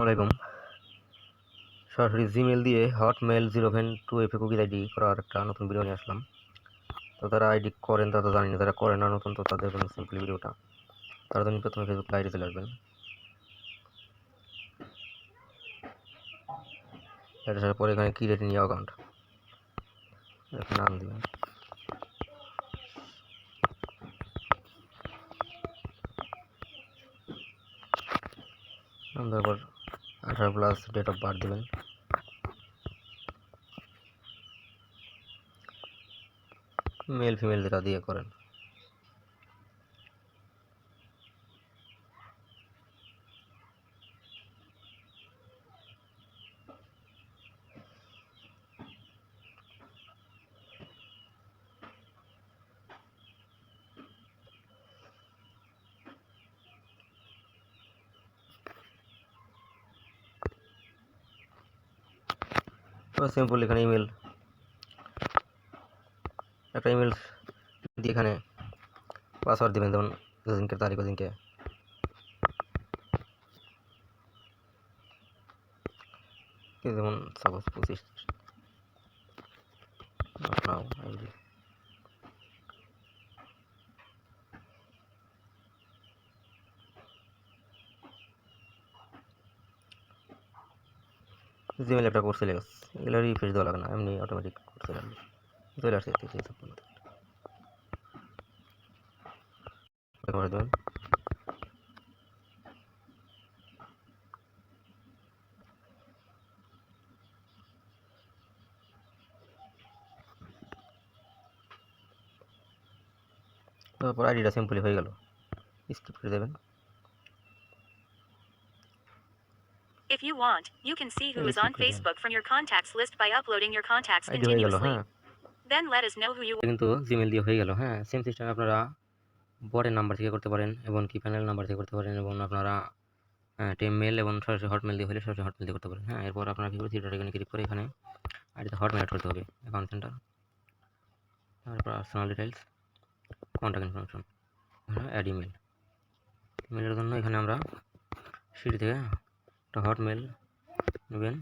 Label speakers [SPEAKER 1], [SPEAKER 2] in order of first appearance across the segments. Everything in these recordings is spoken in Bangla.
[SPEAKER 1] আলাইকুম। সরাসরি জিমেল দিয়ে হটমেল 0.2FA কুকি আইডি করার একটা নতুন ভিডিও নিয়ে আসলাম। তো তারা আইডি করেন তারা তো জানি না, যারা করে না নতুন, তো তাদের জন্য সিম্পল ভিডিওটা। তার জন্য প্রথমে ফেসবুক আইডি চলে আসবেন, এটা আসার পরে এখানে ক্রিয়েট নিউ অ্যাকাউন্ট নাম দেবেন। নাম দেওয়ার পর 18+ ডেট অফ বার্থ দেবেন। মেল ফিমেল যেটা দিয়ে করেন। সিম্পল এখানে ইমেল, একটা ইমেল দিয়ে এখানে পাসওয়ার্ড দেবেন, যেমন যেদিনকে তারিখ ওদিনকে যেমন সাপোজ 25 নাও আইডি। জিমেল একটা কোর্স চলে গেছে, এগুলো রিফ্রেশ দেওয়া লাগে না, এমনি অটোমেটিক কোর্স চলে আসছে। করে দেবেন। তারপর আইডিটা সিম্পলি হয়ে গেল, স্কিপ করে দেবেন।
[SPEAKER 2] If you want, you can see who is on Facebook from your contacts list by uploading your contacts
[SPEAKER 1] ID হয়ে গেল।
[SPEAKER 2] continuously.
[SPEAKER 1] হ্যাঁ,
[SPEAKER 2] Then let us know who you
[SPEAKER 1] কিন্তু জিমেল দিয়ে হয়ে গেল। হ্যাঁ, সেম সিস্টেম আপনারা বটের নাম্বার থেকে করতে পারেন এবং কি প্যানেল নাম্বার থেকে করতে পারেন, এবং আপনারা টেম মেল এবং সরাসরি হটমেল দিয়ে হলে সরাসরি হটমেল দিয়ে করতে পারেন। হ্যাঁ, এরপর আপনারা কী করে থ্রি ডট আইকনে ক্লিক করে এখানে আইডিতে হটমেল অ্যাড করতে হবে, অ্যাকাউন্ট সেন্টার, তারপর personal details, contact information, add email. ইমেলের জন্য এখানে আমরা সিটি থেকে একটা হটমেল নেবেন।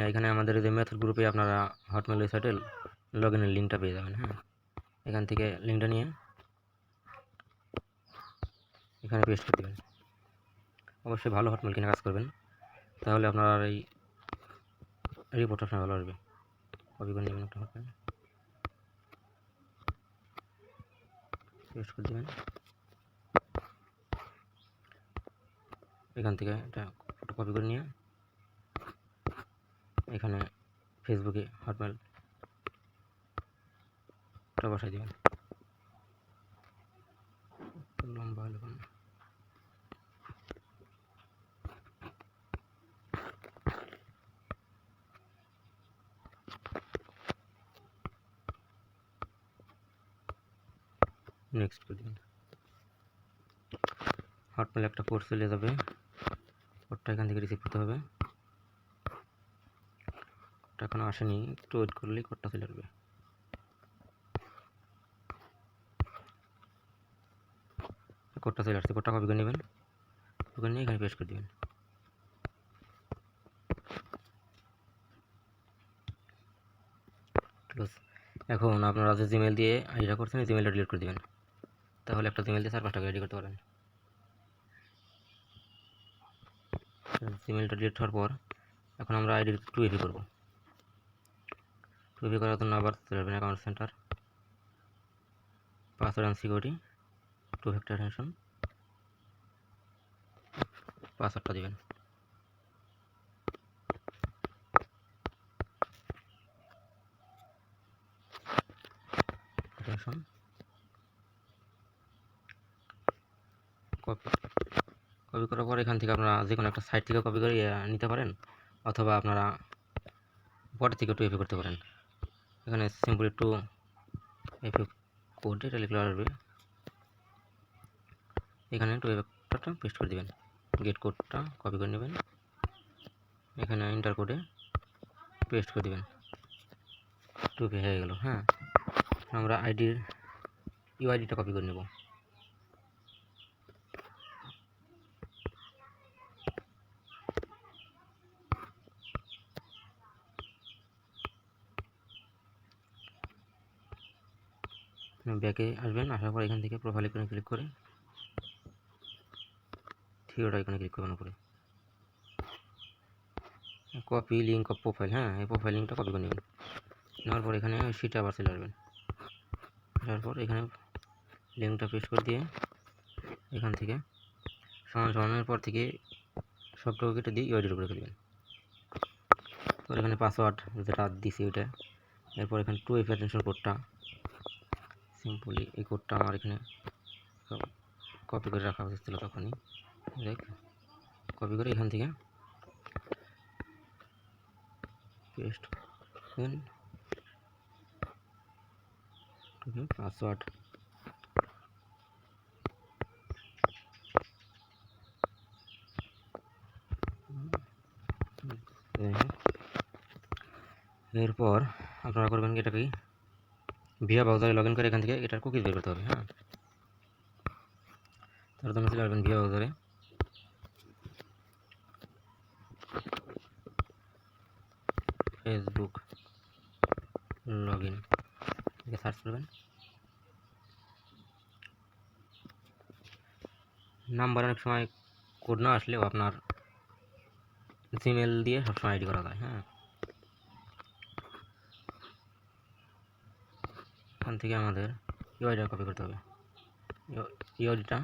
[SPEAKER 1] এখানে আমাদের যে মেথড গ্রুপে আপনারা হটমেল ওয়েবসাইটের লগ ইনের লিঙ্কটা পেয়ে যাবেন। হ্যাঁ, এখান থেকে লিঙ্কটা নিয়ে এখানে পেস্ট করে দেবেন। অবশ্যই ভালো হটমেল কিনে কাজ করবেন, তাহলে আপনার এই রিপোর্ট আপনার ভালো আসবে। কপি করে নেবেন একটা হটমেল, পেস্ট করে দেবেন। এখান থেকে এটা ফটো কপি করে নিয়ে এখানে ফেসবুকে হটমেলটা বসাই দেবেন। লম্বা হলে নেক্সট করে দেবেন। হটমেল একটা কোড চলে যাবে, কোডটা এখান থেকে রিসিভ করতে হবে। কোডটা এখনো আসেনি, একটু ওয়েট করলেই কোডটা চলে আসবে। কোডটা চলে আসছে, কোডটা কপি করে নেবেন, কপি করে নিয়ে এখানে পেস্ট করে দেবেন। এখন আপনারা যে জিমেল দিয়ে আইডিটা করছেন জিমেলটা ডিলিট করে দেবেন, তাহলে একটা জিমেল দিয়ে 4-5টা আইডি করতে পারেন। জিমেলটা ডিলিট হওয়ার পর এখন আমরা আইডি 2FA করব। 2FA করার জন্য আবার চলে যাবেন account centre, password and security, 2 factor authentication, পাসওয়ার্ডটা দেবেন। কপি করার পর এখান থেকে আপনারা যে কোনো একটা সাইট থেকে কপি করে নিতে পারেন, অথবা আপনারা বট থেকে 2FA করতে পারেন। এখানে সিম্পলি 2FA কোড এটা লিখলে আসবে, এখানে 2FA পেস্ট করে দেবেন। গেট কোডটা কপি করে নেবেন, এখানে এন্টার কোডে পেস্ট করে দেবেন। 2FA হয়ে গেল। হ্যাঁ, আমরা আইডির ইউআইডিটা কপি করে নেব। ব্যাকে আসবেন, আসার পর এখান থেকে প্রোফাইল আইকনে ক্লিক করে থ্রি ডট আইকনে ক্লিক করবেন উপরে, কপি লিঙ্ক অফ প্রোফাইল। হ্যাঁ, এই প্রোফাইল লিঙ্কটা কপি করে নেবেন। নেওয়ার পর এখানে শিটে আবার চলে আসবেন। আসার পর এখানে লিঙ্কটা পেস্ট করে দিয়ে এখান থেকে সমানের পর থেকে সবটুকু কেটে দিয়ে ইউআইডির উপরে ফেলবেন। তো এখানে পাসওয়ার্ড যেটা দিছি ওইটা, এরপর এখানে 2FA অ্যাটেনশন কোডটা সিম্পলি, এই কোডটা আমার এখানে কপি করে রাখা উচিত ছিল তখনই, দেখ কপি করে এখান থেকে পেস্ট দেন পাসওয়ার্ড এরপর আপনারা করবেন কি, এটাকে ভিয়া ব্রাউজারে লগ ইন করে এখান থেকে এটার কুকিজ বের করতে হবে। হ্যাঁ, তার জন্য চলে আসবেন ভিয়া ব্রাউজারে, ফেসবুক লগ ইন সার্চ করবেন। নাম্বার অনেক সময় কোড না আসলেও আপনার জিমেল দিয়ে সবসময় আইডি করা যায়। হ্যাঁ, এখান থেকে আমাদের ইউআইডিটা কপি করতে হবে। ইউআইডিটা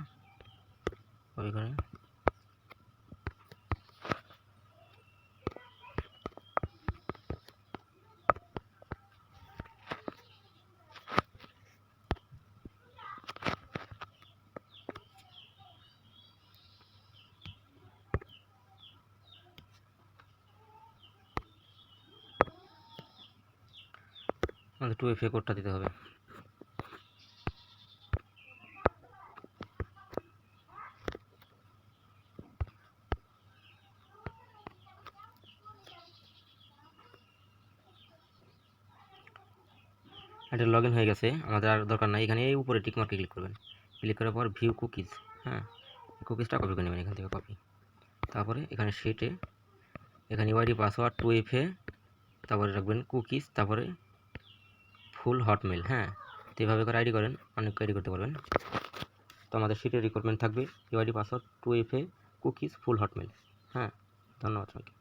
[SPEAKER 1] কপি করে আমাদের 2FA কোডটা দিতে হবে। এটা লগ ইন হয়ে গেছে, আমাদের আর দরকার নাই। এখানে এই উপরে টিক মার্কে ক্লিক করবেন, ক্লিক করার পর ভিউ কুকিজ। হ্যাঁ, কুকিজটা কপি করে নেবেন এখান থেকে কপি। তারপরে এখানে শিটে এখানে ইউআইডি পাসওয়ার্ড 2FA, তারপরে রাখবেন কুকিজ, তারপরে ফুল হটমেল। হ্যাঁ, তো এভাবে করে আইডি করেন, অনেক আইডি করতে পারবেন। তো আমাদের শিটের রিকোয়ারমেন্ট থাকবে ইউআইডি পাসওয়ার্ড 2FA কুকিজ ফুল হটমেল। হ্যাঁ, ধন্যবাদ সবাইকে।